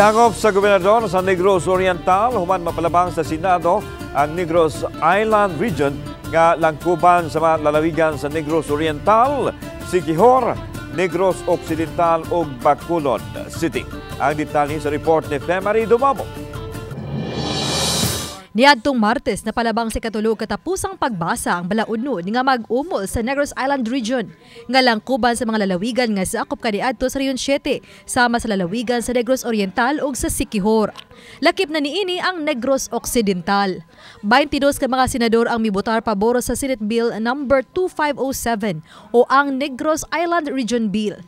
Gihangop sa gobernador sa Negros Oriental human mapalabang sa Senado ang Negros Island Region nga langkuban sa mga lalawigan sa Negros Oriental, Siquijor, Negros Occidental ug Bacolod City. Ang detalye sa report ni Femari Dumamo. Niadtong Martes napalabang si katulog katapusang pagbasa ang balaudno nga mag-umol sa Negros Island Region nga langkuban sa mga lalawigan nga sakop kaniadto sa Rehiyon 7 sama sa lalawigan sa Negros Oriental ug sa Siquijor. Lakip na niini ang Negros Occidental. 22 ka mga senador ang mibotar pabor sa Senate Bill number 2507 o ang Negros Island Region Bill.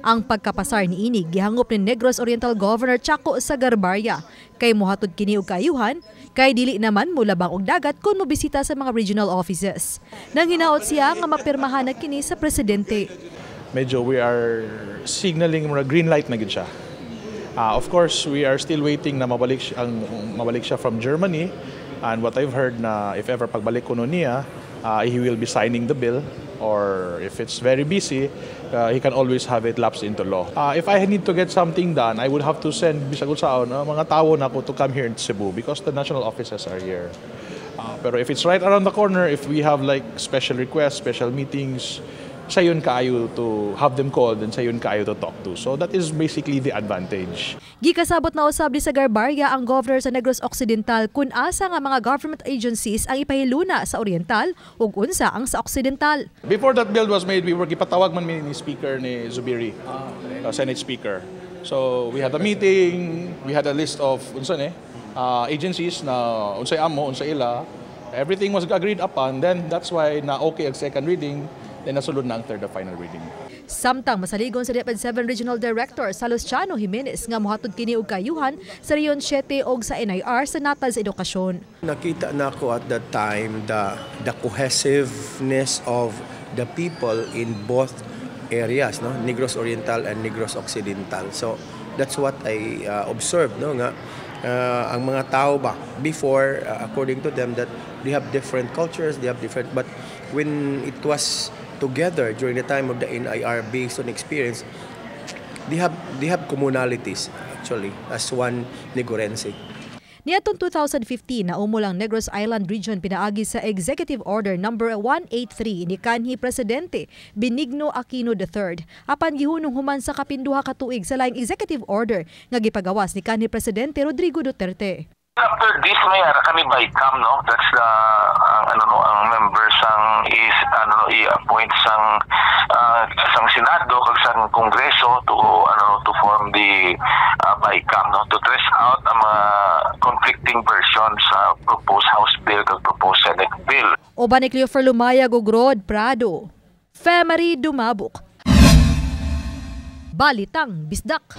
Ang pagkapasar niini gihangop ni Negros Oriental Governor Chaco Sagarbarya kay mohatod kini og kaayuhan kay dili naman mulabang og dagat kun mobisita sa mga regional offices. Nang hinaot siya nga mapirmahan na kini sa presidente. Medyo we are signaling mga green light na gid siya. Of course, we are still waiting na mabalik siya from Germany, and what I've heard na if ever pagbalik kuno niya, he will be signing the bill, or if it's very busy, he can always have it lapsed into law. If I need to get something done, I would have to send bisag saon mga tawo nako to come here in Cebu because the national offices are here. Pero if it's right around the corner, if we have like special requests, special meetings, sayon kaayo to have them called and sayon kaayo to talk to. So that is basically the advantage. Gikasabot na usab ni Sagarbarya ang governor sa Negros Occidental kun asa nga mga government agencies ang ipahiluna sa Oriental ug unsa ang sa Occidental. Before that bill was made, we were gipatawag man ni Speaker ni Zubiri, Senate Speaker. So we had a meeting, we had a list of agencies na unsay amo, unsay ila. Everything was agreed upon, then that's why na okay ang second reading. Then nasulod na ang third and final reading. Samtang masaligon sa DepEd 7 Regional Director Salustiano Jimenez nga mohatod kini og kayuhan sa Rehiyon 7 og sa NIR sa natad sa edukasyon. Nakita na ko at that time the cohesiveness of the people in both areas, no, Negros Oriental and Negros Occidental. So that's what I observed, no, nga ang mga tao ba before according to them that they have different cultures, they have different, but when it was together during the time of the NIR based on experience, they have commonalities actually as one Negorense. Niadtong 2015 na umulang Negros Island Region pinaagi sa Executive Order number 183 ni kanhi Presidente Benigno Aquino III apan gihunong human sa kapinduha ka tuig sa laing Executive Order nga gipagawas ni kanhi Presidente Rodrigo Duterte. After this may kami BICAM, no, that's the ang members ang i-appoint sang Senado kag sang Kongreso to form the BICAM, no, to trace out ang mga conflicting versions sa proposed House bill kag proposed Senate bill. Oban ni Cleofer Lumayag ug Rod Prado. Femari Dumabok. Balitang Bisdak.